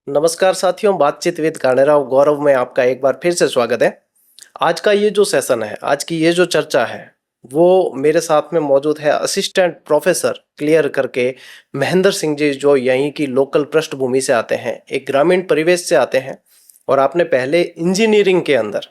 नमस्कार साथियों, बातचीत विद कान्हेराव गौरव में आपका एक बार फिर से स्वागत है। आज का ये जो सेशन है, आज की ये जो चर्चा है, वो मेरे साथ में मौजूद है असिस्टेंट प्रोफेसर क्लियर करके महेंद्र सिंह जी, जो यहीं की लोकल पृष्ठभूमि से आते हैं, एक ग्रामीण परिवेश से आते हैं और आपने पहले इंजीनियरिंग के अंदर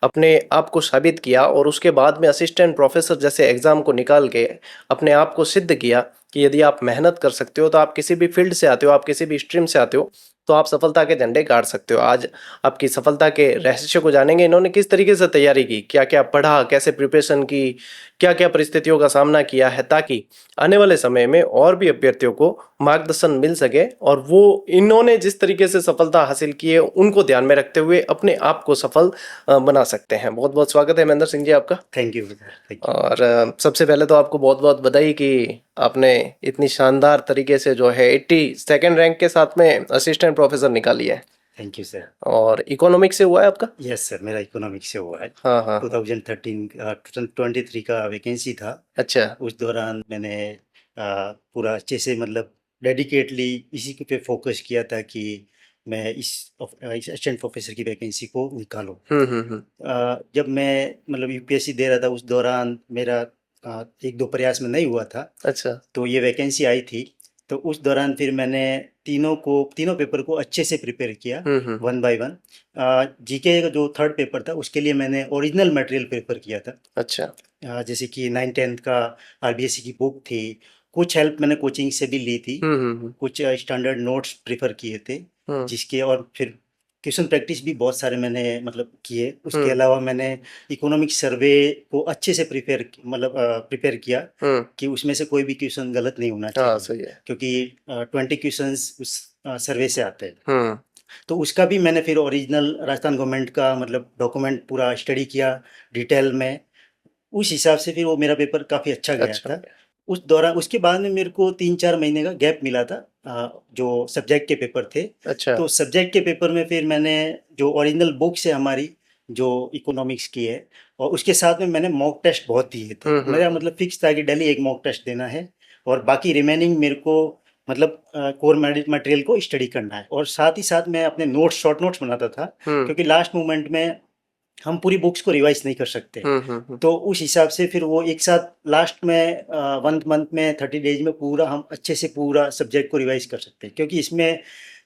अपने आप को साबित किया और उसके बाद में असिस्टेंट प्रोफेसर जैसे एग्जाम को निकाल के अपने आप को सिद्ध किया कि यदि आप मेहनत कर सकते हो तो आप किसी भी फील्ड से आते हो, आप किसी भी स्ट्रीम से आते हो तो आप सफलता के झंडे गाड़ सकते हो। आज आपकी सफलता के रहस्य को जानेंगे, इन्होंने किस तरीके से तैयारी की, क्या क्या पढ़ा, कैसे प्रिपरेशन की, क्या क्या परिस्थितियों का सामना किया है, ताकि आने वाले समय में और भी अभ्यर्थियों को मार्गदर्शन मिल सके और वो इन्होंने जिस तरीके से सफलता हासिल की है उनको ध्यान में रखते हुए अपने आप को सफल बना सकते हैं। बहुत बहुत स्वागत है महेंद्र सिंह जी आपका। Thank you. और सबसे पहले तो आपको बहुत बहुत बधाई कि आपने इतनी शानदार तरीके से जो है 82nd रैंक के साथ में असिस्टेंट प्रोफेसर निकाली है। Thank you sir. और इकोनॉमिक्स से हुआ है आपका? यस सर, मेरा इकोनॉमिक्स से हुआ है। हाँ हाँ। 2023 का वैकेंसी था। अच्छा। उस दौरान मैंने पूरा अच्छे से मतलब डेडिकेटली इसी के पे फोकस किया था कि मैं इस असिस्टेंट प्रोफेसर की वैकेंसी को निकालूं। जब मैं मतलब यूपीएससी दे रहा था उस दौरान मेरा एक दो प्रयास में नहीं हुआ था। अच्छा। तो ये वैकेंसी आई थी, तो उस दौरान फिर मैंने तीनों पेपर को अच्छे से प्रिपेयर किया, वन बाय वन। जीके का जो थर्ड पेपर था उसके लिए मैंने ओरिजिनल मटेरियल प्रिपेयर किया था। अच्छा। जैसे कि 9th का आरबीएससी की बुक थी, कुछ हेल्प मैंने कोचिंग से भी ली थी, कुछ स्टैंडर्ड नोट्स प्रिफर किए थे जिसके, और फिर क्वेश्चन प्रैक्टिस भी बहुत सारे मैंने मतलब किए। उसके अलावा मैंने इकोनॉमिक सर्वे को अच्छे से प्रिपेयर किया कि उसमें से कोई भी क्वेश्चन गलत नहीं होना हाँ चाहिए, सही है। क्योंकि 20 क्वेश्चंस उस सर्वे से आते हैं। तो उसका भी मैंने फिर ओरिजिनल राजस्थान गवर्नमेंट का मतलब डॉक्यूमेंट पूरा स्टडी किया डिटेल में। उस हिसाब से फिर वो मेरा पेपर काफ़ी अच्छा गया अच्छा था। उस दौरान उसके बाद में मेरे को 3-4 महीने का गैप मिला था, जो सब्जेक्ट के पेपर थे। अच्छा। तो सब्जेक्ट के पेपर में फिर मैंने जो ओरिजिनल बुक्स है हमारी, जो इकोनॉमिक्स की है, और उसके साथ में मैंने मॉक टेस्ट बहुत दिए थे। मेरा मतलब फिक्स था कि डेली एक मॉक टेस्ट देना है और बाकी रिमेनिंग मेरे को मतलब कोर मटेरियल को स्टडी करना है। और साथ ही साथ मैं अपने नोट्स, शॉर्ट नोट्स बनाता था, क्योंकि लास्ट मोमेंट में हम पूरी बुक्स को रिवाइज नहीं कर सकते। तो उस हिसाब से फिर वो एक साथ लास्ट में 1 मंथ में 30 डेज में पूरा हम अच्छे से पूरा सब्जेक्ट को रिवाइज कर सकते हैं, क्योंकि इसमें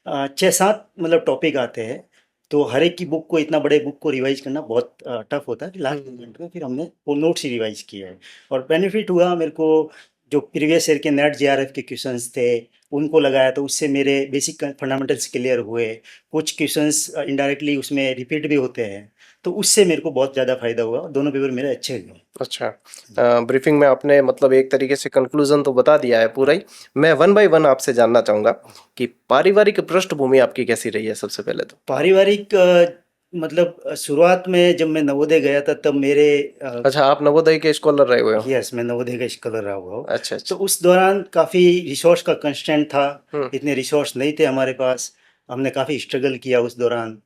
6-7 मतलब टॉपिक आते हैं। तो हर एक की बुक को, इतना बड़े बुक को रिवाइज करना बहुत टफ होता है। लास्ट मोमेंट में फिर हमने वो नोट्स ही रिवाइज किए हैं और बेनिफिट हुआ मेरे को। जो प्रीवियस ईयर के नेट जेआरएफ के क्वेश्चंस थे उनको लगाया, तो उससे मेरे बेसिक फंडामेंटल्स क्लियर हुए। कुछ क्वेश्चंस इनडायरेक्टली उसमें रिपीट भी होते हैं, तो उससे मेरे को बहुत ज़्यादा फायदा हुआ। दोनों पेपर मेरे अच्छे हुए। अच्छा। ब्रीफिंग में आपने मतलब एक तरीके से कंक्लूजन तो बता दिया है पूरा ही। मैं वन बाय वन आपसे जानना चाहूंगा कि पारिवारिक पृष्ठभूमि आपकी कैसी रही है सबसे पहले तो। पारिवारिक मतलब शुरुआत में जब मैं नवोदय गया था तब मेरे अच्छा, आप नवोदय के स्कॉलर रहे हुए हो? यस, मैं नवोदय का स्कॉलर रहा हुआ हूँ। अच्छा तो अच्छा। उस दौरान काफ़ी रिसोर्स का कंस्ट्रेंट था, इतने रिसोर्स नहीं थे हमारे पास। हमने काफ़ी स्ट्रगल किया उस दौरान।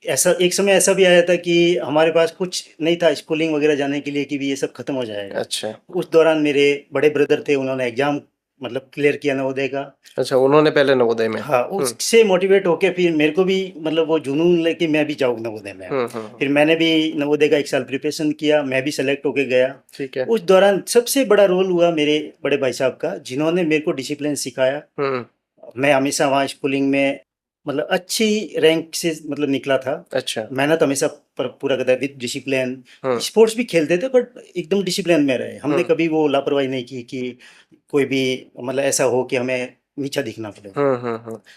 ऐसा एक समय ऐसा भी आया था कि हमारे पास कुछ नहीं था स्कूलिंग वगैरह जाने के लिए कि भी ये सब खत्म हो जाएगा। अच्छा। उस दौरान मेरे बड़े ब्रदर थे, उन्होंने एग्जाम मतलब क्लियर किया नवोदय का। अच्छा, उन्होंने पहले नवोदय में। हाँ, उससे मोटिवेट होके फिर मेरे को भी मतलब वो जुनून लेके मैं भी जाऊँ नवोदय में। फिर मैंने भी नवोदय का 1 साल प्रिपरेशन किया, मैं भी सेलेक्ट होके गया। ठीक है। उस दौरान सबसे बड़ा रोल हुआ मेरे बड़े भाई साहब का, जिन्होंने मेरे को डिसिप्लिन सिखाया। मैं हमेशा वहाँ स्कूलिंग में मतलब अच्छी रैंक से मतलब निकला था। अच्छा। मेहनत हमेशा पूरा करता विद डिसिप्लिन। स्पोर्ट्स भी खेलते थे बट एकदम डिसिप्लिन में रहे। हमने कभी वो लापरवाही नहीं की कि कोई भी मतलब ऐसा हो कि हमें नीचा दिखना पड़े।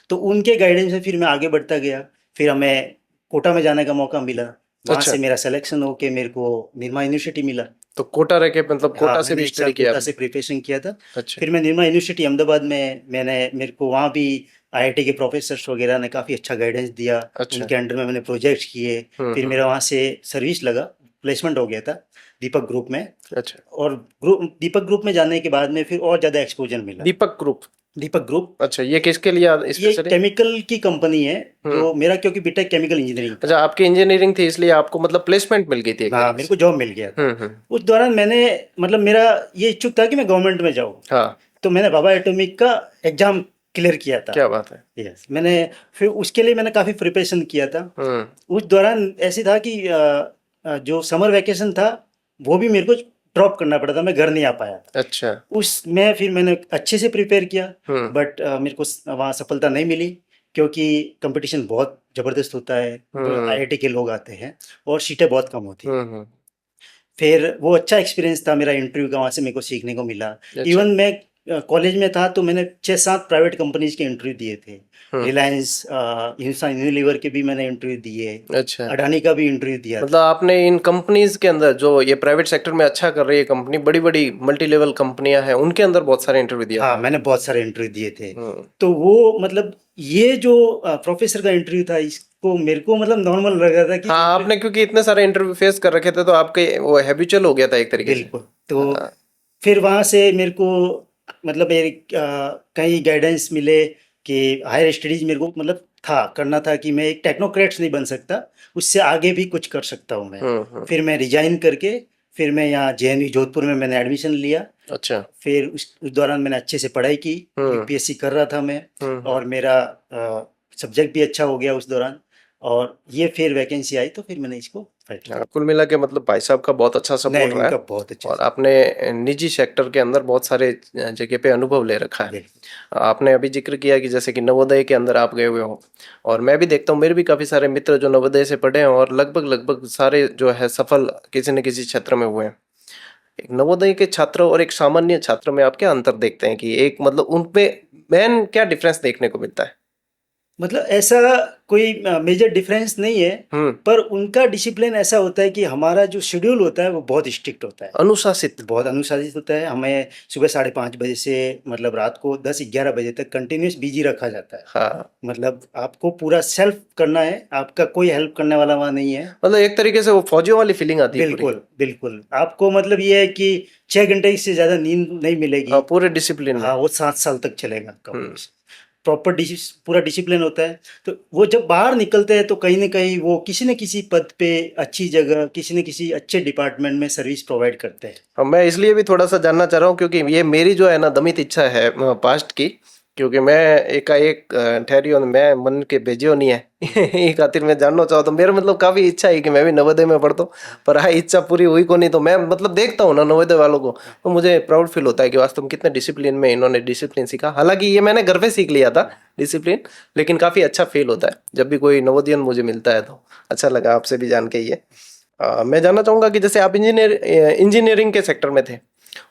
तो उनके गाइडेंस में फिर मैं आगे बढ़ता गया। फिर हमें कोटा में जाने का मौका मिला, वहाँ अच्छा। से मेरा सिलेक्शन होके मेरे को निर्मा यूनिवर्सिटी मिला। तो कोटा रह के मतलब हाँ, कोटा से मैंने भी 1 साल स्टडी किया कोटा आपने? से प्रिपरेशन किया था। अच्छा। फिर मैं निर्मा यूनिवर्सिटी अहमदाबाद में मेरे को वहाँ भी आईआईटी के प्रोफेसर्स वगैरह ने काफ़ी अच्छा गाइडेंस दिया। अच्छा। उनके अंडर में मैंने प्रोजेक्ट्स किए। फिर मेरा वहाँ से सर्विस लगा, प्लेसमेंट हो गया था दीपक ग्रुप में। अच्छा। और दीपक ग्रुप में जाने के बाद में फिर और ज़्यादा एक्सपोजर मिला। दीपक ग्रुप। दीपक ग्रुप अच्छा, ये किसके लिए ये स्पेशली? केमिकल की कंपनी है, जो मेरा क्योंकि बीटेक केमिकल इंजीनियरिंग था। अच्छा, आपकी इंजीनियरिंग थी इसलिए आपको मतलब प्लेसमेंट मिल गई थी एक हाँ, तरीके मेरे से। को जॉब मिल गया था। हम्म। उस दौरान मैंने मतलब मेरा ये इच्छुक था कि मैं गवर्नमेंट में जाऊँ। हाँ। तो मैंने बाबा एटॉमिक का एग्जाम क्लियर किया था। क्या बात है। यस, मैंने फिर उसके लिए मैंने काफ़ी प्रिपरेशन किया था। उस दौरान ऐसी था कि जो समर वैकेशन था वो भी मेरे को ड्रॉप करना पड़ा था, मैं घर नहीं आ पाया था। अच्छा। उसमें फिर मैंने अच्छे से प्रिपेयर किया, हम्म बट मेरे को वहाँ सफलता नहीं मिली, क्योंकि कंपटीशन बहुत ज़बरदस्त होता है, हम्म आईआईटी के लोग आते हैं और सीटें बहुत कम होती हैं। हम्म। फिर वो अच्छा एक्सपीरियंस था मेरा इंटरव्यू का, वहाँ से मेरे को सीखने को मिला। अच्छा। इवन मैं कॉलेज में था तो मैंने 6-7 प्राइवेट कंपनीज के इंटरव्यू दिए थे। हम्म। रिलायंस, हिंदुस्तान यूनिलीवर के भी मैंने इंटरव्यू दिए, अच्छा, अडानी का भी इंटरव्यू दिया मतलब था। आपने इन कंपनीज के अंदर जो ये प्राइवेट सेक्टर में अच्छा कर रही है कंपनी, बड़ी बड़ी मल्टी लेवल कंपनियां हैं, उनके अंदर बहुत सारे इंटरव्यू दिया हाँ, था। मैंने बहुत सारे इंटरव्यू दिए थे। हम्म। तो वो मतलब ये जो प्रोफेसर का इंटरव्यू था, इसको मेरे को मतलब नॉर्मल लग रहा था कि हाँ, आपने क्योंकि इतने सारे इंटरव्यू फेस कर रखे थे तो आपके वो हैबिचुअल हो गया था एक तरीके से। बिल्कुल। तो हाँ। फिर वहाँ से मेरे को मतलब कई गाइडेंस मिले कि हायर स्टडीज मेरे को मतलब था करना था, कि मैं एक टेक्नोक्रेट्स नहीं बन सकता, उससे आगे भी कुछ कर सकता हूँ मैं। फिर मैं रिजाइन करके फिर मैं यहाँ जेएनयू जोधपुर में मैंने एडमिशन लिया। अच्छा। फिर उस दौरान मैंने अच्छे से पढ़ाई की, हम्म यूपीएससी कर रहा था मैं, हम्म। और मेरा सब्जेक्ट भी अच्छा हो गया उस दौरान, और ये फिर वैकेंसी आई तो फिर मैंने इसको फाइट हाँ, किया। कुल मिला के मतलब भाई साहब का बहुत अच्छा नहीं, सपोर्ट रहा है। उनका बहुत अच्छा और से। आपने निजी सेक्टर के अंदर बहुत सारे जगह पे अनुभव ले रखा है। बिल्कुल। आपने अभी जिक्र किया कि जैसे कि नवोदय के अंदर आप गए हुए हो, और मैं भी देखता हूँ, मेरे भी काफ़ी सारे मित्र जो नवोदय से पढ़े हैं और लगभग लगभग सारे जो है सफल किसी न किसी क्षेत्र में हुए हैं। एक नवोदय के छात्र और एक सामान्य छात्र में आप क्या अंतर देखते हैं कि एक मतलब उनपे मेन क्या डिफरेंस देखने को मिलता है? मतलब ऐसा कोई मेजर डिफरेंस नहीं है, हम्म। पर उनका डिसिप्लिन ऐसा होता है कि हमारा जो शेड्यूल होता है वो बहुत स्ट्रिक्ट होता है, अनुशासित। बहुत अनुशासित होता है। हमें सुबह 5:30 बजे से मतलब रात को 10-11 बजे तक कंटिन्यूस बिजी रखा जाता है। हाँ, मतलब आपको पूरा सेल्फ करना है, आपका कोई हेल्प करने वाला वहाँ नहीं है। मतलब एक तरीके से वो फौजियों वाली फीलिंग आती है पूरी। बिल्कुल, बिल्कुल। आपको मतलब ये है कि 6 घंटे से ज़्यादा नींद नहीं मिलेगी। हाँ, पूरे डिसिप्लिन में। हाँ, वो 7 साल तक चलेगा आपका हम्म। प्रॉपर पूरा डिसिप्लिन होता है। तो वो जब बाहर निकलते हैं तो कहीं न कहीं वो किसी न किसी पद पे, अच्छी जगह, किसी न किसी अच्छे डिपार्टमेंट में सर्विस प्रोवाइड करते हैं। हाँ, मैं इसलिए भी थोड़ा सा जानना चाह रहा हूँ क्योंकि ये मेरी जो है ना दमित इच्छा है पास्ट की, क्योंकि मैं एकाएक ठहरी और मैं मन के भेजियो नहीं है ये खातिर मैं जानना चाहता तो मेरा मतलब काफी इच्छा है कि मैं भी नवोदय में पढ़ता हूँ, पर हाँ इच्छा पूरी हुई को नहीं। तो मैं मतलब देखता हूँ ना नवोदय वालों को, तो मुझे प्राउड फील होता है कि वास्तव में कितने डिसिप्लिन में इन्होंने डिसिप्लिन सीखा। हालांकि ये मैंने घर पे सीख लिया था डिसिप्लिन, लेकिन काफी अच्छा फील होता है जब भी कोई नवोदयन मुझे मिलता है। तो अच्छा लगा आपसे भी जान के ये। मैं जानना चाहूंगा कि जैसे आप इंजीनियरिंग के सेक्टर में थे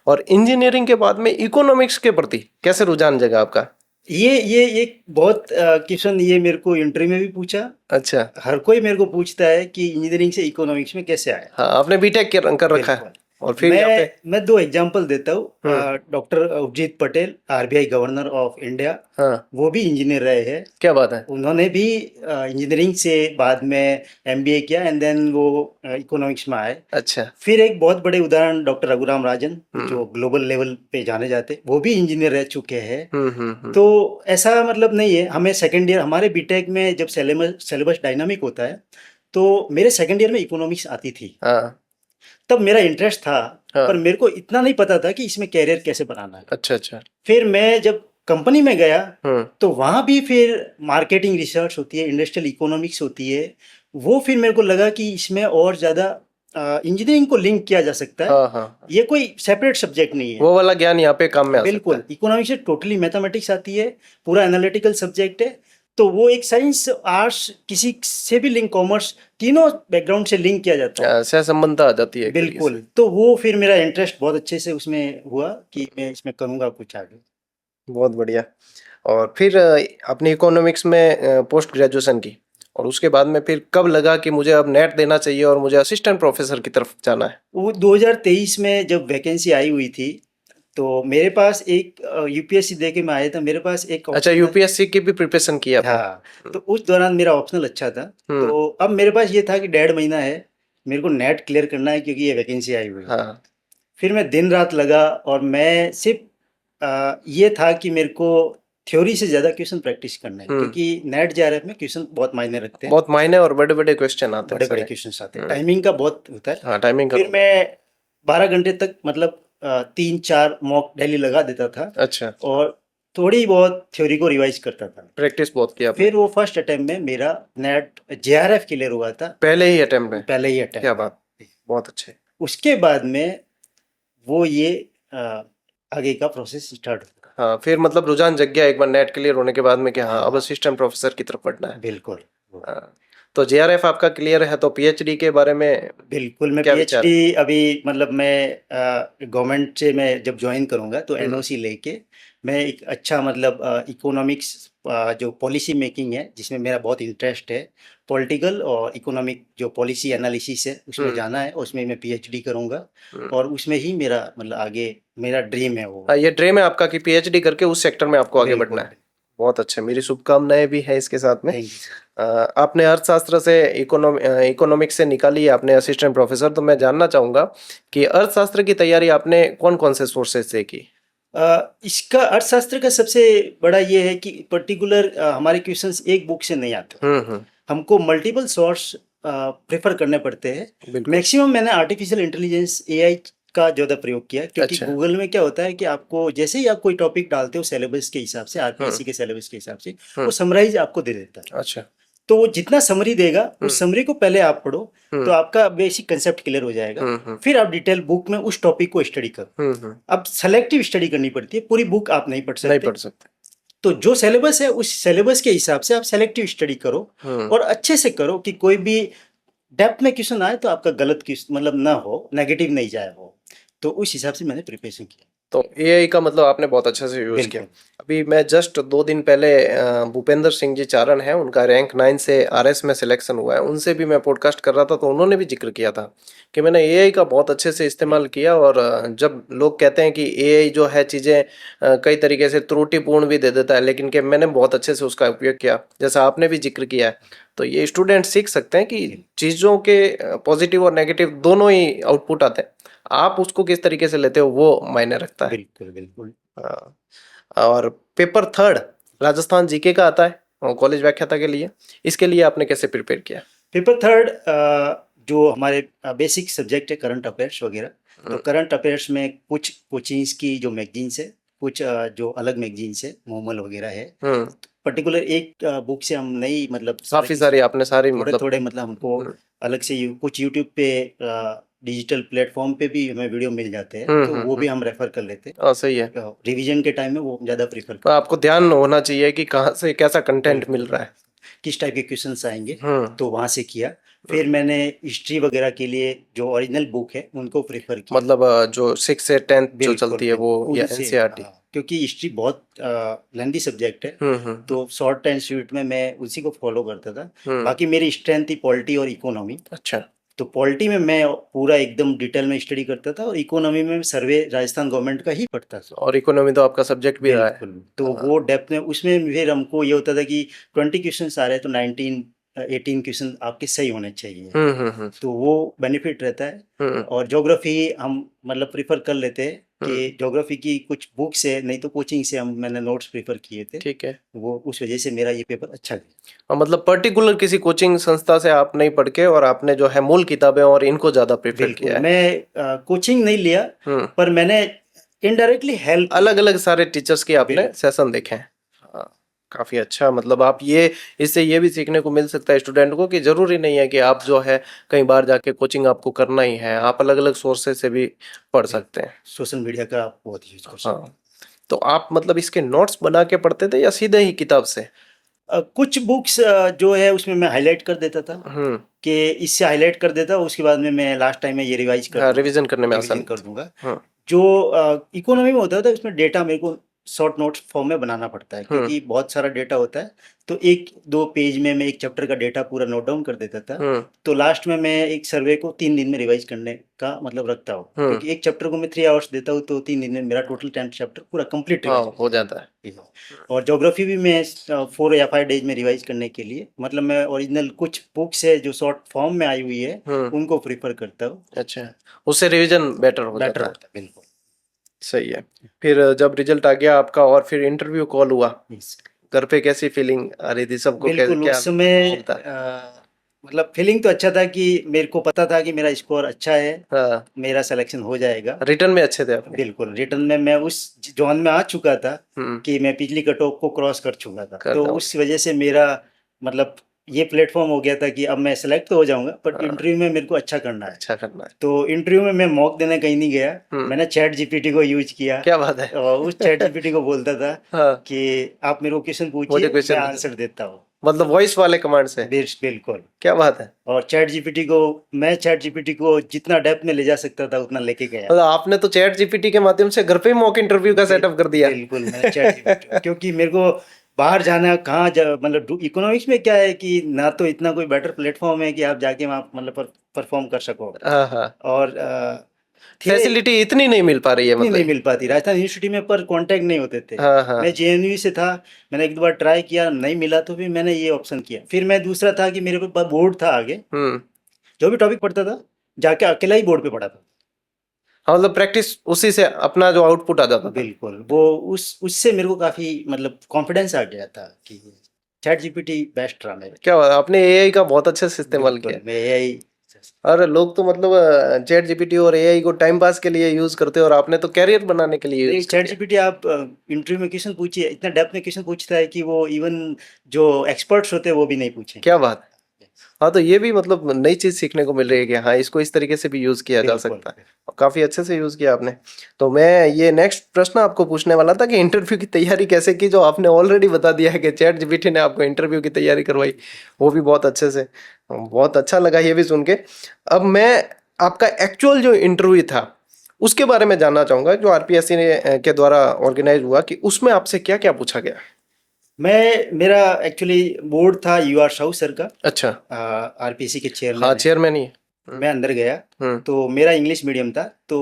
और इंजीनियरिंग के बाद में इकोनॉमिक्स के प्रति कैसे रुझान जगा आपका? ये एक बहुत क्वेश्चन ये मेरे को इंटरव्यू में भी पूछा। अच्छा। हर कोई मेरे को पूछता है कि इंजीनियरिंग से इकोनॉमिक्स में कैसे आया? हाँ, आपने बीटेक कर रखा है बिल्कुल। और फिर यहाँ पे। मैं 2 एग्ज़ाम्पल देता हूँ। हम्म। Doctor Urjit Patel, RBI governor of India, हाँ। वो भी इंजीनियर रहे हैं। क्या बात है। उन्होंने भी इंजीनियरिंग से बाद में एमबीए किया, एंड देन वो इकोनॉमिक्स में आए। अच्छा। फिर एक बहुत बड़े उदाहरण डॉक्टर रघुराम राजन, हम्म जो ग्लोबल लेवल पे जाने जाते, वो भी इंजीनियर रह चुके हैं। हम्म। तो ऐसा मतलब नहीं है, हमें सेकंड ईयर हमारे बीटेक में जब सिलेबस डायनामिक होता है, तो मेरे सेकंड ईयर में इकोनॉमिक्स आती थी। हाँ तब मेरा इंटरेस्ट था, पर हाँ। मेरे को इतना नहीं पता था कि इसमें कैरियर कैसे बनाना है। अच्छा अच्छा। फिर मैं जब कंपनी में गया, हम्म। तो वहाँ भी फिर मार्केटिंग रिसर्च होती है, इंडस्ट्रियल इकोनॉमिक्स होती है। वो फिर मेरे को लगा कि इसमें और ज़्यादा इंजीनियरिंग को लिंक किया जा सकता है। हाँ हाँ। ये कोई सेपरेट सब्जेक्ट नहीं है। वो वाला ज्ञान यहाँ पे काम में आ सकता बिल्कुल, है। इकोनॉमिक्स से टोटली मैथमेटिक्स आती है, पूरा एनालिटिकल सब्जेक्ट है। तो वो एक साइंस, आर्ट्स, किसी से भी लिंक, कॉमर्स, तीनों बैकग्राउंड से लिंक किया जाता है। सहसंबंधता आ जाती है एक तरीके से। बिल्कुल, तो वो फिर मेरा इंटरेस्ट बहुत अच्छे से उसमें हुआ कि मैं इसमें करूँगा कुछ आगे। बहुत बढ़िया। और फिर आपने इकोनॉमिक्स में पोस्ट ग्रेजुएशन की, और उसके बाद में फिर कब लगा कि मुझे अब नेट देना चाहिए और मुझे असिस्टेंट प्रोफेसर की तरफ जाना है? वो 2023 में जब वैकेंसी आई हुई थी, तो मेरे पास एक यूपीएससी दे के मैं आया था, मेरे पास एक अच्छा, ऑप्शन था। यूपीएससी की भी प्रिपरेशन की आपने? हाँ, तो उस दौरान मेरा ऑप्शनल अच्छा था। हम्म। तो अब मेरे पास ये था कि 1.5 महीना है, मेरे को नेट क्लियर करना है क्योंकि ये वैकेंसी आई हुई है। हाँ। फिर मैं दिन रात लगा, और मैं सिर्फ ये था कि मेरे को थ्योरी से ज़्यादा क्वेश्चन प्रैक्टिस करना है, हम्म। क्योंकि नेट जेआरएफ में क्वेश्चन बहुत मायने रखते हैं। बहुत मायने और बड़े बड़े क्वेश्चन आते हैं बड़े बड़े सारे। क्वेश्चन आते हैं, हम्म। टाइमिंग का बहुत होता है। हाँ, टाइमिंग का फिर रोल। मैं 12 घंटे तक मतलब 3-4 मॉक डेली लगा देता था, अच्छा। और थोड़ी बहुत थ्योरी को रिवाइज करता था। प्रैक्टिस बहुत किया आपने। फिर वो फर्स्ट अटेम्प्ट में मेरा नेट जेआरएफ क्लियर हुआ था, पहले ही अटेम्प्ट में? पहले ही क्या अटेम्प्ट। बात, बहुत अच्छे। उसके बाद में वो ये आगे का प्रोसेस स्टार्ट होगा। हाँ, फिर मतलब रुझान जग गया एक बार नेट क्लियर होने के बाद में कि हाँ अब असिस्टेंट प्रोफेसर की तरफ बढ़ना है। बिल्कुल। हाँ, तो जेआरएफ आपका क्लियर है, तो पीएचडी के बारे में बिल्कुल, मैं क्या विचार है? पीएचडी अभी मतलब मैं गवर्नमेंट से मैं जब ज्वाइन करूंगा तो एनओसी लेके मैं एक अच्छा मतलब इकोनॉमिक्स जो पॉलिसी मेकिंग है जिसमें मेरा बहुत इंटरेस्ट है, पॉलिटिकल और इकोनॉमिक जो पॉलिसी एनालिसिस है उसमें जाना है, उसमें मैं पीएचडी करूंगा और उसमें ही मेरा मतलब आगे मेरा ड्रीम है वो। हाँ, ये ड्रीम है आपका कि पीएचडी करके उस सेक्टर में आपको आगे बढ़ना है। बहुत अच्छे, मेरी शुभकामनाएं भी है इसके साथ में। Thank you. आपने अर्थशास्त्र से इकोनॉमिक्स से निकाली है आपने असिस्टेंट प्रोफेसर, तो मैं जानना चाहूंगा कि अर्थशास्त्र की तैयारी आपने कौन कौन से सोर्सेज से की? इसका अर्थशास्त्र का सबसे बड़ा ये है कि पर्टिकुलर हमारे क्वेश्चंस एक बुक से नहीं आते, हमको मल्टीपल सोर्स प्रेफर करने पड़ते हैं। बिल्कुल। मैक्सिमम मैंने आर्टिफिशियल इंटेलिजेंस एआई का ज़्यादा प्रयोग किया, क्योंकि अच्छा। गूगल में क्या होता है कि आपको जैसे ही आप कोई टॉपिक डालते हो सिलेबस के हिसाब से, आरपीएससी के सिलेबस के हिसाब से, वो समराइज आपको दे देता है। अच्छा। तो वो जितना समरी देगा उस समरी को पहले आप पढ़ो तो आपका बेसिक कंसेप्ट क्लियर हो जाएगा। फिर आप डिटेल बुक में उस टॉपिक को स्टडी करो। अब सेलेक्टिव स्टडी करनी पड़ती है, पूरी बुक आप नहीं पढ़ सकते। तो जो सिलेबस है उस सिलेबस के हिसाब से आप सेलेक्टिव स्टडी करो और अच्छे से करो कि कोई भी डेप्थ में क्वेश्चन आए तो आपका गलत मतलब ना हो, नेगेटिव नहीं जाए हो। तो उस हिसाब से मैंने प्रिपरेशन किया। तो एआई का मतलब आपने बहुत अच्छे से यूज किया। अभी मैं जस्ट 2 दिन पहले भूपेंद्र सिंह जी चारण है, उनका रैंक 9 से आरएस में सिलेक्शन हुआ है, उनसे भी मैं पॉडकास्ट कर रहा था तो उन्होंने भी जिक्र किया था कि मैंने एआई का बहुत अच्छे से इस्तेमाल किया। और जब लोग कहते हैं कि एआई जो है चीज़ें कई तरीके से त्रुटिपूर्ण भी दे देता है, लेकिन कि मैंने बहुत अच्छे से उसका उपयोग किया, जैसा आपने भी जिक्र किया है। तो ये स्टूडेंट सीख सकते हैं कि चीज़ों के पॉजिटिव और नेगेटिव दोनों ही आउटपुट आते हैं, आप उसको किस तरीके से लेते हो वो मायने रखता है। बिल्कुल बिल्कुल। हाँ। और पेपर 3 राजस्थान जीके का आता है कॉलेज व्याख्याता के लिए, इसके लिए आपने कैसे प्रिपेयर किया? पेपर 3 जो हमारे बेसिक सब्जेक्ट है करंट अफेयर्स वगैरह, तो करंट अफेयर्स में कुछ कोचिंग्स की जो मैगजीन्स है, कुछ जो अलग मैगजीन्स है, मोमल वगैरह है, पर्टिकुलर एक बुक से हम नहीं मतलब काफी सारी आपने सारी थोड़े मतलब थोड़े मतलब हमको अलग से कुछ यूट्यूब पे डिजिटल प्लेटफॉर्म पे भी हमें वीडियो मिल जाते हैं, तो वो भी हम रेफर कर लेते हैं। सही है। रिवीजन के टाइम में वो ज्यादा प्रीफर तो आपको ध्यान होना चाहिए कि कहाँ से कैसा कंटेंट मिल रहा है, किस टाइप के क्वेश्चंस आएंगे, तो वहां से किया। फिर मैंने हिस्ट्री वगैरह के लिए जो ओरिजिनल बुक है उनको प्रेफर किया, मतलब जो 6 से 10 जो चलती है वो, या एनसीईआरटी। क्योंकि हिस्ट्री बहुत लेंथी सब्जेक्ट है, तो शॉर्ट एंड स्वीट में मैं उसी को फॉलो करता था। बाकी मेरी स्ट्रेंथ थी पॉलिटी और इकोनॉमी। अच्छा। तो पॉलिटी में मैं पूरा एकदम डिटेल में स्टडी करता था और इकोनॉमी में सर्वे राजस्थान गवर्नमेंट का ही पढ़ता था। और इकोनॉमी तो आपका सब्जेक्ट भी रहा है। तो वो डेप्थ में उसमें फिर हमको ये होता था कि 20 क्वेश्चन आ रहे हैं तो 18 क्वेश्चन आपके सही होने चाहिए, तो वो बेनिफिट रहता है। और ज्योग्राफी हम मतलब प्रिफर कर लेते हैं कि ज्योग्राफी की कुछ बुक से नहीं तो कोचिंग से मैंने नोट्स प्रिफर किए थे। ठीक है, वो उस वजह से मेरा ये पेपर अच्छा गया। मतलब पर्टिकुलर किसी कोचिंग संस्था से आप नहीं पढ़ के और आपने जो है मूल किताबें और इनको ज्यादा प्रेफर किया है। मैं कोचिंग नहीं लिया, पर मैंने इनडायरेक्टली हेल्प, अलग अलग सारे टीचर्स के आपने सेशन देखे हैं। काफी अच्छा, मतलब आप ये इससे ये भी सीखने को मिल सकता है स्टूडेंट को कि जरूरी नहीं है कि आप जो है कई बार जाके कोचिंग आपको करना ही है, आप अलग अलग सोर्सेज से भी पढ़ सकते हैं। सोशल मीडिया का आप बहुत यूज कर सकते हैं। हाँ, तो आप मतलब इसके नोट्स बना के पढ़ते थे या सीधे ही किताब से? कुछ बुक्स जो है उसमें मैं हाईलाइट कर देता था कि इससे हाईलाइट कर देता, उसके बाद में मैं लास्ट टाइम में ये रिवाइज कर रिवीजन करने में आसान कर दूंगा। जो इकोनॉमी में होता था उसमें डेटा मेरे को शॉर्ट नोट्स फॉर्म में बनाना पड़ता है, क्योंकि बहुत सारा डेटा होता है, तो 1-2 पेज में मैं एक चैप्टर का डेटा पूरा नोट डाउन कर देता था। तो लास्ट में मैं एक सर्वे को 3 दिन में रिवाइज करने का मतलब रखता हूँ, क्योंकि एक चैप्टर को मैं 3 आवर्स देता हूँ, तो 3 दिन में मेरा टोटल 10 चैप्टर पूरा कंप्लीट हो जाता है। और ज्योग्राफी भी मैं 4 या 5 डेज में रिवाइज करने के लिए मतलब मैं ओरिजिनल कुछ बुक्स है जो शॉर्ट फॉर्म में आई हुई है उनको प्रीफर करता हूँ। अच्छा, उससे रिवीजन बेटर हो जाता है। बिल्कुल सही है। फिर जब रिजल्ट आ गया आपका और फिर इंटरव्यू कॉल हुआ, घर पे कैसी फीलिंग आ रही थी सबको? बिल्कुल, क्या उस समय मतलब फीलिंग तो अच्छा था कि मेरे को पता था कि मेरा स्कोर अच्छा है, हाँ, मेरा सिलेक्शन हो जाएगा। रिटर्न में अच्छे थे आपने। बिल्कुल, रिटर्न में मैं उस जोन में आ चुका था हम्म, कि मैं पिछली कट ऑफ को क्रॉस कर चुका था। तो करता हूँ। उस वजह से मेरा मतलब ये प्लेटफॉर्म हो गया था कि अब मैं सेलेक्ट तो हो जाऊंगा, पर हाँ, इंटरव्यू में मेरे को अच्छा करना है। अच्छा करना है। तो इंटरव्यू में मैं मॉक देने कहीं नहीं गया, हम्म, मैंने चैट जीपीटी को यूज किया क्या बात है। और उस चैट जीपीटी को बोलता था हाँ, कि आप मेरे को क्वेश्चन मुझे पूछिए, मैं क्वेश्चन आंसर देता हूँ। मतलब वॉइस वाले कमांड से। बिल्कुल। क्या बात है। और चैट जीपीटी को जितना डेप्थ में ले जा सकता था उतना लेके गया। मतलब आपने तो चैट जीपीटी के माध्यम से घर पे ही मॉक इंटरव्यू का बिल- सेटअप कर दिया। बिल्कुल, मैंने चैट जीपीटी क्योंकि मेरे को बाहर जाना कहाँ मतलब इकोनॉमिक्स में क्या है कि ना तो इतना कोई बेटर प्लेटफॉर्म है कि आप जाके वहाँ मतलब परफॉर्म कर सको। हाँ हाँ, और थे फैसिलिटी इतनी नहीं मिल पा रही है इतनी नहीं मतलब। मिल पाती राजस्थान यूनिवर्सिटी में, पर कांटेक्ट नहीं होते थे। हाँ हाँ। मैं जेएनयू से था, मैंने एक दो बार ट्राई किया, नहीं मिला, तो फिर मैंने ये ऑप्शन किया। फिर मैं दूसरा था कि मेरे पास बोर्ड था आगे, हम्म। जो भी टॉपिक पढ़ता था जाके अकेला ही बोर्ड पे पढ़ा था। हाँ मतलब प्रैक्टिस उसी से अपना जो आउटपुट आ जाता था। बिल्कुल, वो उससे मेरे को काफ़ी मतलब कॉन्फिडेंस आ गया था कि चैट जीपीटी बेस्ट रहा मेरे। क्या बात है, आपने एआई का बहुत अच्छे से इस्तेमाल किया। बिल्कुल, मैं एआई। और लोग तो मतलब चैट जीपीटी और एआई को टाइम पास के लिए यूज करते हैं और आपने तो कैरियर बनाने के लिए नहीं, यूज कर चैट लिया। जीपीटी आप इंटरव्यू में क्वेश्चन पूछिए, इतना डेप्थ में क्वेश्चन पूछता है कि वो इवन जो एक्सपर्ट्स होते हैं वो भी नहीं पूछेंगे। क्या बात है। हाँ तो ये भी मतलब नई चीज सीखने को मिल रही है कि हाँ इसको इस तरीके से भी यूज किया जा बिल्कुल। सकता है। और काफी अच्छे से यूज किया आपने। तो मैं ये नेक्स्ट प्रश्न आपको पूछने वाला था कि इंटरव्यू की तैयारी कैसे की, जो आपने ऑलरेडी बता दिया है कि चैट जीपीटी ने आपको इंटरव्यू की तैयारी करवाई। वो भी बहुत अच्छे से, बहुत अच्छा लगा ये भी सुन के। अब मैं आपका एक्चुअल जो इंटरव्यू था उसके बारे में जानना चाहूंगा, जो आरपीएससी ने के द्वारा ऑर्गेनाइज हुआ, कि उसमें आपसे क्या क्या पूछा गया। मेरा एक्चुअली बोर्ड था यूआर साहू सर का, अच्छा। आरपीसी के हाँ चेयरमैन है। चेयरमैन ही है। मैं अंदर गया, हम्म तो मेरा इंग्लिश मीडियम था, तो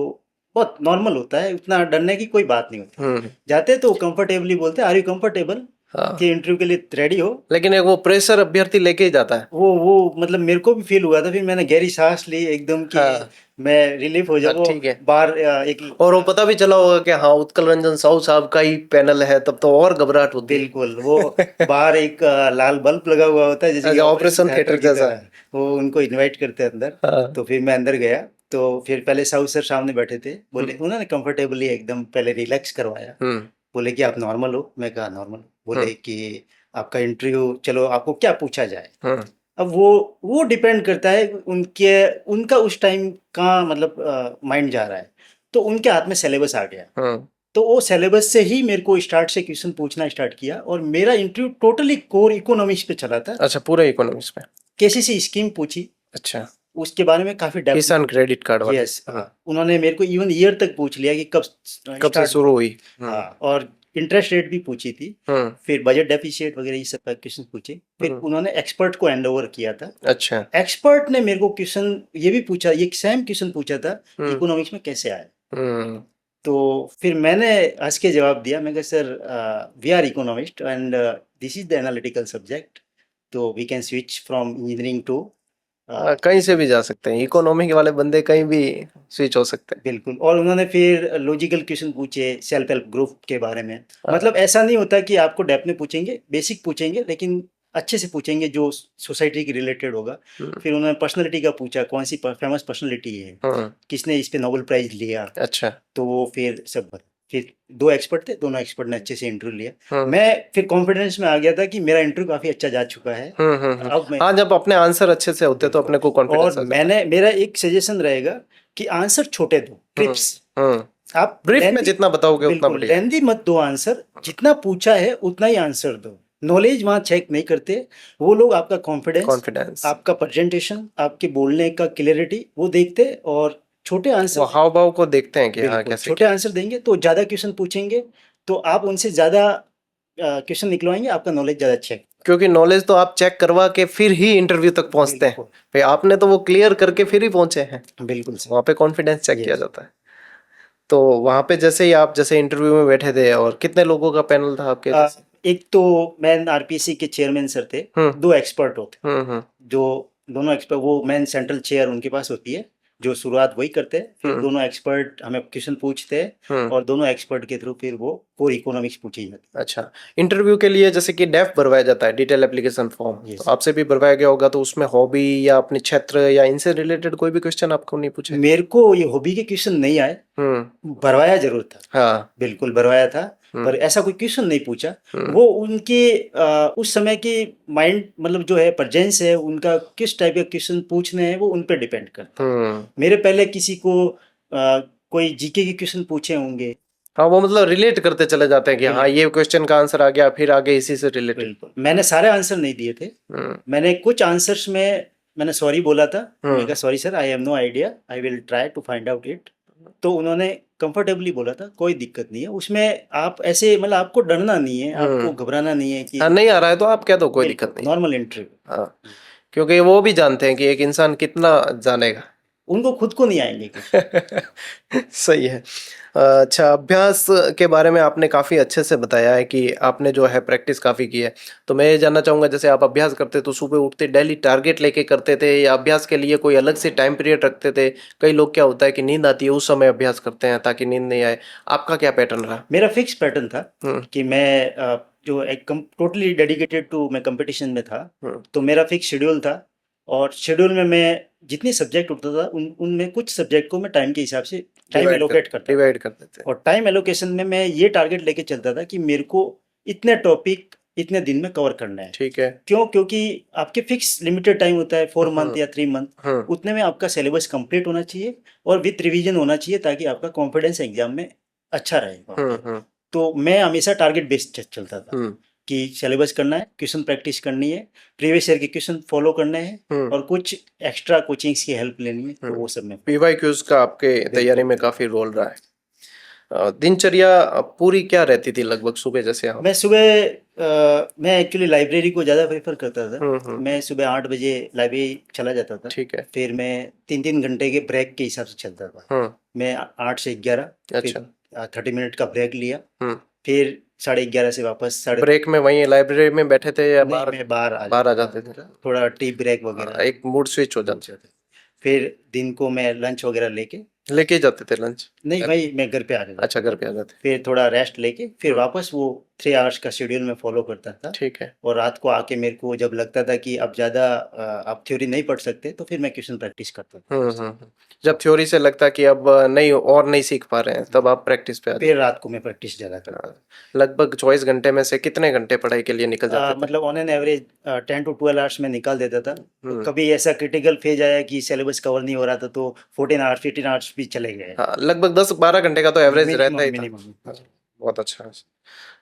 बहुत नॉर्मल होता है, उतना डरने की कोई बात नहीं होती। हम्म। जाते तो कंफर्टेबली बोलते, आर यू कंफर्टेबल हाँ कि इंटरव्यू के लिए रेडी हो। लेकिन एक वो प्रेशर अभ्यर्थी लेके ही जाता है। वो मतलब मेरे को भी फील हुआ था, फिर मैंने गहरी सांस ली एकदम कि हाँ मैं रिलीफ हो जाऊँ। वो ठीक है। बाहर एक और वो पता भी चला होगा कि हाँ उत्कल रंजन साहू साहब का ही पैनल है, तब तो और घबराहट होती बिल्कुल, वो है। बाहर एक लाल बल्ब लगा हुआ होता है जैसे कि अच्छा, ऑपरेशन ऑपरेशन थिएटर थिएटर की जैसा। तरह, वो उनको इनवाइट करते हैं अंदर। हाँ। तो फिर मैं अंदर गया, तो फिर पहले साहू सर सामने बैठे थे, बोले, हम्म उन्होंने कंफर्टेबली एकदम पहले रिलैक्स करवाया। हम्म बोले कि आप नॉर्मल हो, मैं कहा नॉर्मल। बोले हम्म कि आपका इंटरव्यू, चलो आपको क्या पूछा जाए। हम्म अब वो डिपेंड करता है उनके उनका उस टाइम का मतलब माइंड जा रहा है, तो उनके हाथ में सिलेबस आ गया। हम्म। तो वो सिलेबस से ही मेरे को स्टार्ट से क्वेश्चन पूछना स्टार्ट किया, और मेरा इंटरव्यू टोटली कोर इकोनॉमिक्स पे चला था। अच्छा पूरे इकोनॉमिक्स में। केसीसी स्कीम पूछी, अच्छा, उसके बारे में काफी डेप्थ में किसान पूछा। क्रेडिट कार्ड वाली। यस, उन्होंने मेरे को इवन ईयर तक पूछ लिया कि कब कब से स्टार्ट शुरू हुआ। हुई। हाँ, और इंटरेस्ट रेट भी पूछी थी। हम्म फिर बजट डेफिशिएट वगैरह ये सब क्वेश्चन पूछे। फिर हम्म। उन्होंने एक्सपर्ट को हैंड ओवर किया था। अच्छा। एक्सपर्ट ने मेरे को क्वेश्चन ये भी पूछा, ये सेम क्वेश्चन पूछा था, हम्म इकोनॉमिक्स में कैसे आया। हम्म तो फिर मैंने हंस के जवाब दिया, मैं कहा sir we are economist and this is the analytical subject, तो we can switch from engineering to. कहीं से भी जा सकते हैं, इकोनॉमी वाले बंदे कहीं भी स्विच हो सकते बिल्कुल, और उन्होंने फिर लॉजिकल क्वेश्चन पूछे सेल्फ हेल्प ग्रुप के बारे में। हैं। मतलब ऐसा नहीं होता कि आपको डेप्थ में पूछेंगे, बेसिक पूछेंगे, लेकिन अच्छे से पूछेंगे जो सोसाइटी के रिलेटेड होगा। हम्म फिर उन्होंने पर्सनैलिटी का पूछा, कौन सी फेमस पर्सनैलिटी है, हम्म। किसने इस पे नोबेल प्राइज लिया। अच्छा। तो वो फिर सब फिर दो एक्सपर्ट थे, दोनों एक्सपर्ट ने अच्छे से इंटरव्यू लिया। हम्म मैं फिर कॉन्फिडेंस में आ गया था कि मेरा इंटरव्यू काफ़ी अच्छा जा चुका है। अब मैं हाँ जब अपने आंसर अच्छे से होते तो बिल्कुल, अपने को और कॉन्फिडेंस आ जाता मेरा एक सजेशन रहेगा कि आंसर छोटे दो, है। क्रिप्स। हम्म। आप ब्रीफ में लेंदी जितना बताओगे उतना बिल्कुल बढ़िया। लेंदी मत दो आंसर, जितना पूछा है उतना ही आंसर दो। नॉलेज वहाँ चेक नहीं करते वो लोग, आपका कॉन्फिडेंस, कॉन्फिडेंस, आपका प्रेजेंटेशन, आपके बोलने का क्लियरिटी वो देखते, और छोटे वो आंसर हाव भाव को देखते हैं कि हाँ बिल्कुल कैसे छोटे क्या। आंसर देंगे तो ज़्यादा क्वेश्चन पूछेंगे, तो आप उनसे ज़्यादा क्वेश्चन निकलवाएंगे, आपका नॉलेज ज़्यादा चेक। क्योंकि नॉलेज तो आप चेक करवा के फिर ही इंटरव्यू तक पहुंचते हैं। बिल्कुल भाई आपने तो वो क्लियर करके फिर ही पहुंचे हैं। बिल्कुल सर। वहाँ पे कॉन्फिडेंस चेक किया यस, जाता है। तो वहाँ पे जैसे ही आप जैसे इंटरव्यू में बैठे थे, और कितने लोगों का पैनल था आपके जैसे। एक तो मैन आरपीसी के चेयरमैन सर थे, हम्म दो एक्सपर्ट होते, हम्म। जो दोनों एक्सपर्ट, वो मैन सेंट्रल चेयर उनके पास होती है, जो शुरुआत वही करते हैं, फिर हम्म दोनों एक्सपर्ट हमें क्वेश्चन पूछते हैं हम्म और दोनों एक्सपर्ट के थ्रू फिर वो कोर इकोनॉमिक्स पूछी जाती अच्छा, इंटरव्यू के लिए जैसे कि डेफ भरवाया जाता है, डिटेल एप्लीकेशन फॉर्म, है। तो यस, आपसे भी भरवाया गया होगा, तो उसमें हॉबी या अपने क्षेत्र या इनसे रिलेटेड कोई भी क्वेश्चन आपको नहीं पूछे? मेरे को ये हॉबी के क्वेश्चन नहीं आए, हम्म भरवाया जरूर था, हाँ बिल्कुल भरवाया था, हम्म पर ऐसा कोई क्वेश्चन नहीं पूछा। हम्म वो उनके उस समय की माइंड मतलब जो है प्रेजेंस है उनका, किस टाइप के क्वेश्चन पूछने हैं वो उन पे डिपेंड करता है। हम्म मेरे पहले किसी को कोई जीके के क्वेश्चन पूछे होंगे। हाँ, वो मतलब रिलेट करते चले जाते हैं कि हाँ बिल्कुल, ये क्वेश्चन का आंसर आ गया, फिर आगे इसी से रिलेटेड। बिल्कुल मैंने सारे आंसर नहीं दिए थे। हम्म मैंने कुछ आंसर्स में मैंने सॉरी बोला था। मैं हम्म कहा sorry sir, I have no idea, I will try to find out it. तो उन्होंने कंफर्टेबली बोला था कोई दिक्कत नहीं है उसमें, आप ऐसे मतलब आपको डरना नहीं है, आपको हम्म घबराना नहीं है कि हाँ, नहीं आ रहा है तो आप कह दो, कोई बिल्कुल दिक्कत नहीं। Normal interview. हाँ, क्योंकि वो भी जानते हैं कि एक इंसान कितना जानेगा। उनको खुद को नहीं आएंगे क्वेश्चन। सही है। अच्छा, अभ्यास के बारे में आपने काफ़ी अच्छे से बताया है कि आपने जो है प्रैक्टिस काफ़ी की है। तो मैं ये जानना चाहूँगा, जैसे आप अभ्यास करते तो सुबह उठते डेली टारगेट लेके करते थे, या अभ्यास के लिए कोई अलग से टाइम पीरियड रखते थे? कई लोग क्या होता है कि नींद आती है उस समय अभ्यास करते हैं ताकि नींद नहीं आए, आपका क्या पैटर्न रहा? मेरा फिक्स पैटर्न था हुँ, कि मैं जो एक टोटली डेडिकेटेड टू, मैं कंपटीशन में था, हुँ, तो मेरा फिक्स शेड्यूल था। और शेड्यूल में मैं जितने सब्जेक्ट उठता था उनमें कुछ सब्जेक्ट को मैं टाइम के हिसाब से टाइम एलोकेट करता था। डिवाइड कर देते हैं। और टाइम एलोकेशन में मैं ये टारगेट लेके चलता था कि मेरे को इतने टॉपिक इतने दिन में कवर करना है। ठीक है। क्यों? क्योंकि आपके फिक्स लिमिटेड टाइम होता है, 4 मंथ हुँ, या 3 मंथ। हुँ, उतने में आपका सिलेबस कंप्लीट होना चाहिए और विथ रिवीजन होना चाहिए, ताकि आपका कॉन्फिडेंस एग्जाम में अच्छा रहेगा। हुँ, हुँ, तो मैं हमेशा टारगेट बेस्ड चलता था हुँ, कि सिलेबस करना है, क्वेश्चन प्रैक्टिस करनी है, प्रीवियस ईयर के क्वेश्चन फॉलो करने हैं हुँ, और कुछ एक्स्ट्रा कोचिंग्स की हेल्प लेनी है, तो हुँ। वो सब में पीवाईक्यूज़ का आपके तैयारी बिल्कुल। में काफ़ी रोल रहा है। दिनचर्या पूरी क्या रहती थी लगभग सुबह जैसे आप? मैं सुबह मैं एक्चुअली लाइब्रेरी को ज़्यादा प्रेफर करता था। मैं सुबह 8 बजे लाइब्रेरी चला जाता था। ठीक है। फिर मैं 3-3 घंटे के ब्रेक के हिसाब से चलता था। हुँ, मैं 8 से 11, अच्छा। फिर 30 मिनट का ब्रेक लिया, हुँ, फिर 11:30 से वापस साढ़े, ब्रेक में वहीं लाइब्रेरी में बैठे थे या नहीं, बाहर? मैं बाहर आ बाहर आ जाता जाते थे? था, थोड़ा टी ब्रेक वगैरह एक मूड स्विच हो हो जाता। जाता। फिर दिन को मैं लंच वगैरह लेके, लेके ही जाते थे लंच? नहीं भाई, मैं घर पे आ जाता अच्छा, था। घर पे आ जाते। फिर थोड़ा रेस्ट लेके फिर हुँ, वापस वो 3 आवर्स का शेड्यूल में फॉलो करता था। ठीक है। और रात को आके मेरे को जब लगता था कि अब ज़्यादा आप थ्योरी नहीं पढ़ सकते, तो फिर मैं क्वेश्चन प्रैक्टिस करता था। जब थ्योरी से लगता कि अब नहीं और नहीं सीख पा रहे हैं, तब आप प्रैक्टिस पे आ फिर जाते। रात को मैं प्रैक्टिस ज़्यादा करता हाँ, लगभग 24 घंटे में से कितने घंटे पढ़ाई के लिए निकल था। जाते थे? मतलब on an average 10 to 12 hours में निकाल देता था। हुँ, कभी ऐसा क्रिटिकल फेज आया कि सिलेबस कवर नहीं हो रहा था, तो 14 आवर्स 15 आवर्स भी चले गए। हाँ, लगभग 10-12 घंटे का तो एवरेज रहता मिनिमम ही था। मिनिमम। हाँ, बहुत अच्छा।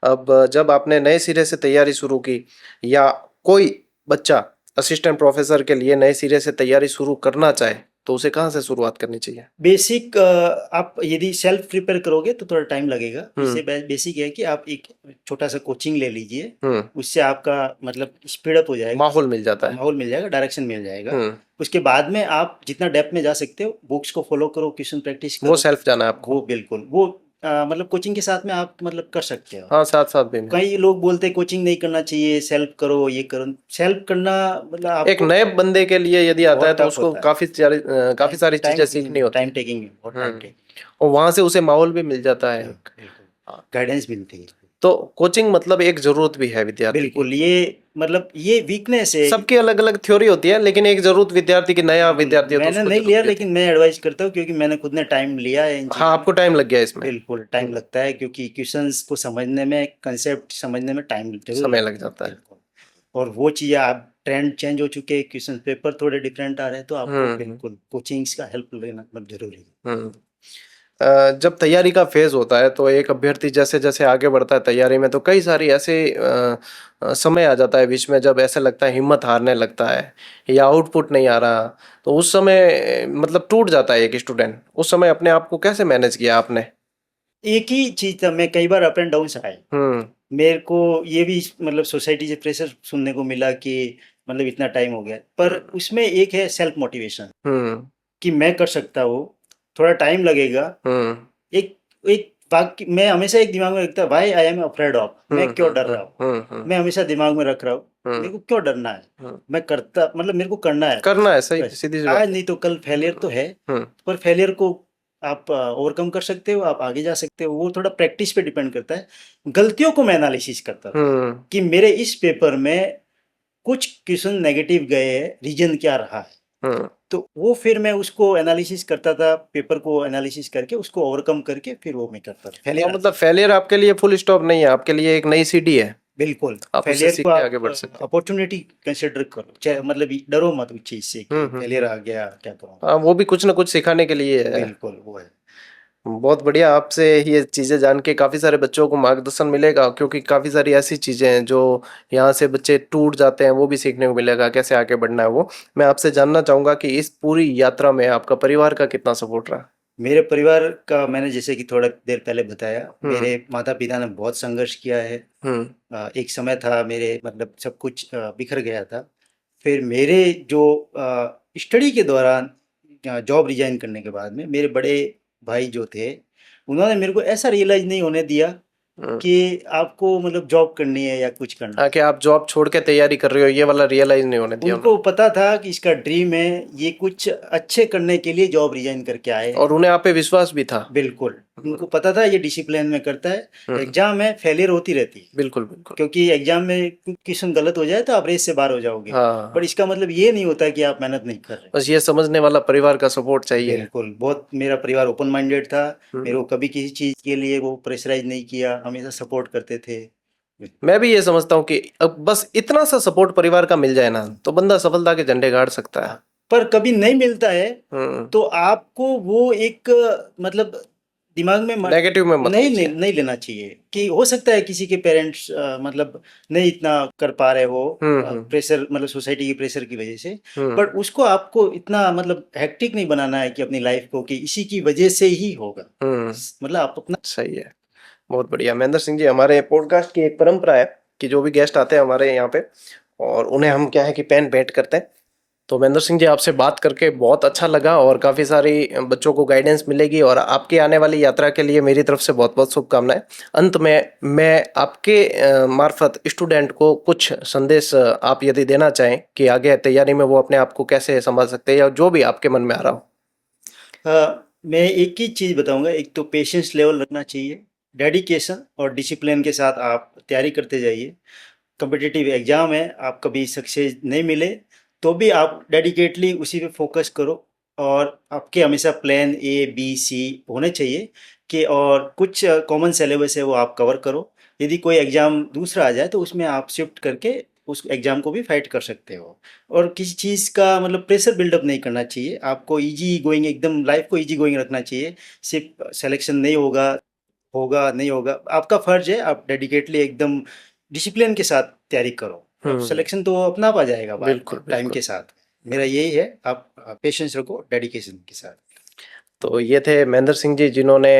अब जब आपने नए सिरे से तैयारी शुरू की, या कोई बच्चा असिस्टेंट प्रोफेसर के लिए नए सिरे से तैयारी शुरू करना चाहे, तो उसे कहाँ से शुरुआत करनी चाहिए? बेसिक आप यदि सेल्फ प्रिपेयर करोगे तो थोड़ा टाइम लगेगा। हुँ, इससे बेसिक है कि आप एक छोटा सा कोचिंग ले लीजिए। हुँ, उससे आपका मतलब स्पीड अप हो जाएगा, माहौल मिल जाता है। माहौल मिल जाएगा, डायरेक्शन मिल जाएगा। हुँ, उसके बाद में आप जितना डेप्थ में जा सकते हो, बुक्स को फॉलो करो, क्वेश्चन प्रैक्टिस वो करो। सेल्फ जाना है आपको। वो बिल्कुल वो मतलब कोचिंग के साथ में आप मतलब कर सकते हो। हाँ, साथ-साथ भी मिल। कई लोग बोलते हैं कोचिंग नहीं करना चाहिए, सेल्फ करो, ये करो। सेल्फ करना मतलब एक आपको नए बंदे के लिए यदि आता है बहुत तो टफ उसको होता है। काफ़ी सारी चीज़ें सीखनी होती टाइम हैं। टेकिंग, बहुत टाइम हुँ, टेकिंग। और वहाँ से उसे माहौल भी मिल जाता है एक। बिल्कुल, हाँ, गाइडेंस मिलती है। तो कोचिंग मतलब एक ज़रूरत भी है विद्यार्थी की। बिल्कुल, ये मतलब ये वीकनेस है। सबकी अलग-अलग थ्योरी होती है, लेकिन एक ज़रूरत विद्यार्थी की, नया बिल्कुल, विद्यार्थी है तो मैंने उसको नहीं ज़रूरत लिया, रहती लेकिन मैं एडवाइस करता हूँ क्योंकि मैंने खुद ने टाइम लिया है इन है। हाँ, चीज़ों में। आपको टाइम लग गया इसमें। बिल्कुल, टाइम हुँ, लगता है क्योंकि क्वेश्चंस को समझने में, कंसेप्ट समझने में टाइम ज़रूर समय लग लगता है। जाता है। बिल्कुल, और वो चीज़ें आप ट्रेंड चेंज हो चुके हैं, क्वेश्चन पेपर थोड़े डिफरेंट आ रहे हैं, तो आपको हुँ, हुँ, बिल्कुल कोचिंग्स का हेल्प लेना बहुत ज़रूरी है। हुँ। जब तैयारी का फेज़ होता है तो एक अभ्यर्थी जैसे-जैसे आगे बढ़ता है तैयारी में, तो कई सारी ऐसे समय आ जाता है बीच में जब ऐसा लगता है हिम्मत हारने लगता है या आउटपुट नहीं आ रहा, तो उस समय मतलब टूट जाता है एक स्टूडेंट। उस समय अपने आप को कैसे मैनेज किया आपने? एक ही चीज़ था, मैं कई बार अप एंड डाउन्स आए। हुँ, मेरे को ये भी मतलब सोसाइटी से प्रेशर सुनने को मिला कि मतलब इतना टाइम हो गया, पर हुँ, उसमें एक है सेल्फ मोटिवेशन हुँ, कि मैं कर सकता हूँ, थोड़ा टाइम लगेगा। हुँ, एक एक बाकी मैं हमेशा एक दिमाग में रखता, why I am afraid of, मैं क्यों डर रहा हूँ, मैं हमेशा दिमाग में रख रहा हूँ मेरे को क्यों डरना है, मैं करता मतलब मेरे को करना है करना है, सही बस। सीधी सी आज बात नहीं तो कल फेलियर तो है, है। पर फेलियर को आप ओवरकम कर सकते हो, आप आगे जा सकते हो, वो थोड़ा प्रैक्टिस पे डिपेंड करता है। गलतियों को मैं एनालिसिस करता था कि मेरे इस पेपर में कुछ क्वेश्चन नेगेटिव गए हैं, रीजन क्या रहा है, तो वो फिर मैं उसको एनालिसिस करता था, पेपर को एनालिसिस करके उसको ओवरकम करके फिर वो मैं करता था। हाँ, फेलियर मतलब फेलियर आपके लिए फुल स्टॉप नहीं है, आपके लिए एक नई सीढ़ी है, बिल्कुल, आप उससे फेलियर सीख को के आप आगे बढ़ सकते अपॉर्चुनिटी कंसिडर करो, चाहे मतलब डरो मत उस चीज से कि हैं। फेलियर आ गया क्या करूँगा। हाँ, वो भी कुछ ना कुछ सिखाने के लिए है। बिल्कुल वो है। बहुत बढ़िया, आपसे ये चीज़ें जान के काफ़ी सारे बच्चों को मार्गदर्शन मिलेगा, क्योंकि काफ़ी सारी ऐसी चीज़ें हैं जो यहाँ से बच्चे टूट जाते हैं, वो भी सीखने को मिलेगा कैसे आगे बढ़ना है वो। मैं आपसे जानना चाहूँगा कि इस पूरी यात्रा में आपका परिवार का कितना सपोर्ट रहा? मेरे परिवार का मैंने जैसे कि थोड़ा देर पहले बताया, हम्म मेरे माता पिता ने बहुत संघर्ष किया है। हम्म एक समय था मेरे मतलब सब कुछ बिखर गया था। फिर मेरे जो स्टडी के दौरान जॉब रिजाइन करने के बाद में मेरे बड़े भाई जो थे, उन्होंने मेरे को ऐसा रियलाइज़ नहीं होने दिया हम्म। कि आपको मतलब जॉब करनी है या कुछ करना है। हाँ, कि आप जॉब छोड़ के तैयारी कर रहे हो, ये वाला रियलाइज नहीं होने दिया उनको उन्होंने। पता था कि इसका ड्रीम है, ये कुछ अच्छे करने के लिए जॉब रिजाइन करके आए हैं। और उन्हें आप पे विश्वास भी था। बिल्कुल, हम्म उनको पता था ये डिसिप्लिन में करता है, हम्म, एग्ज़ाम में फेलियर होती रहती है, बिल्कुल बिल्कुल। क्योंकि एग्ज़ाम में क्वेश्चन गलत हो जाए तो आप रेस से बाहर हो जाओगे, पर हाँ, इसका मतलब ये नहीं होता कि आप मेहनत नहीं कर रहे। बस ये समझने वाला परिवार का सपोर्ट चाहिए। बिल्कुल, बहुत मेरा परिवार ओपन माइंडेड था, मेरे हम्म। को कभी किसी चीज़ के लिए वो प्रेशराइज़ नहीं किया, हमेशा सपोर्ट करते थे। मैं भी ये समझता हूँ कि अब बस इतना सा सपोर्ट परिवार का मिल जाए ना, तो बंदा सफलता के झंडे गाड़ सकता है। हाँ, पर कभी नहीं मिलता है, हम्म। तो आपको वो एक मतलब दिमाग में नेगेटिव में मत लीजिए। नहीं लेना चाहिए कि हो सकता है किसी के पेरेंट्स मतलब नहीं इतना कर पा रहे हो, हम्म। प्रेशर मतलब सोसाइटी की प्रेशर की वजह से, हम्म बट उसको आपको इतना मतलब हेक्टिक नहीं बनाना है कि अपनी लाइफ को कि इसी की वजह से ही होगा। हम्म। मतलब आप अपना सही है, बहुत बढ़िया। महेंद्र सिंह जी, हमारे पॉडकास्ट की एक परंपरा है कि जो भी गेस्ट आते हैं हमारे यहाँ पे, और उन्हें हम क्या है कि पेन भेंट करते हैं। तो महेंद्र सिंह जी, आपसे बात करके बहुत अच्छा लगा और काफ़ी सारी बच्चों को गाइडेंस मिलेगी, और आपकी आने वाली यात्रा के लिए मेरी तरफ से बहुत बहुत शुभकामनाएं। अंत में मैं आपके मार्फत स्टूडेंट को कुछ संदेश आप यदि देना चाहें कि आगे तैयारी में वो अपने आप को कैसे संभाल सकते हैं, या जो भी आपके मन में आ रहा हो। मैं एक ही चीज़ बताऊंगा, एक तो पेशेंस लेवल रखना चाहिए, डेडिकेशन और डिसिप्लिन के साथ आप तैयारी करते जाइए। कम्पिटिटिव एग्ज़ाम है, आप कभी सक्सेस नहीं मिले तो भी आप डेडिकेटली उसी पे फोकस करो, और आपके हमेशा प्लान ए बी सी होने चाहिए कि, और कुछ कॉमन सिलेबस है वो आप कवर करो। यदि कोई एग्ज़ाम दूसरा आ जाए तो उसमें आप शिफ्ट करके उस एग्ज़ाम को भी फाइट कर सकते हो। और किसी चीज़ का मतलब प्रेशर बिल्डअप नहीं करना चाहिए, आपको इजी गोइंग एकदम लाइफ को इजी गोइंग रखना चाहिए। सिर्फ सिलेक्शन नहीं होगा, होगा नहीं होगा, आपका फ़र्ज़ है, आप डेडिकेटली एकदम डिसिप्लिन के साथ तैयारी करो, और हम्म। सिलेक्शन तो अपने आप आ जाएगा बाद में बिल्कुल टाइम बिल्कुल। के साथ। मेरा यही है, आप पेशेंस रखो डेडिकेशन के साथ। तो ये थे महेंद्र सिंह जी, जिन्होंने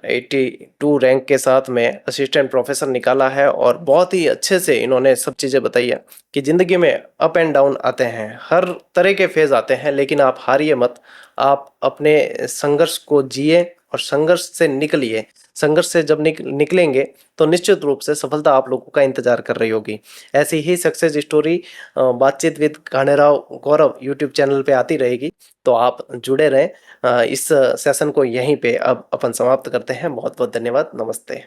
82 रैंक के साथ में असिस्टेंट प्रोफेसर निकाला है, और बहुत ही अच्छे से इन्होंने सब चीज़ें बताई है कि ज़िंदगी में अप एंड डाउन आते हैं, हर तरह के फेज़ आते हैं, लेकिन आप हारिए मत। आप अपने संघर्ष को जिए और संघर्ष से निकलिए। संघर्ष से जब निकलेंगे तो निश्चित रूप से सफलता आप लोगों का इंतजार कर रही होगी। ऐसी ही सक्सेस स्टोरी बातचीत विद खानेराव गौरव यूट्यूब चैनल पे आती रहेगी, तो आप जुड़े रहें। इस सेशन को यहीं पे अब अपन समाप्त करते हैं। बहुत बहुत धन्यवाद, नमस्ते।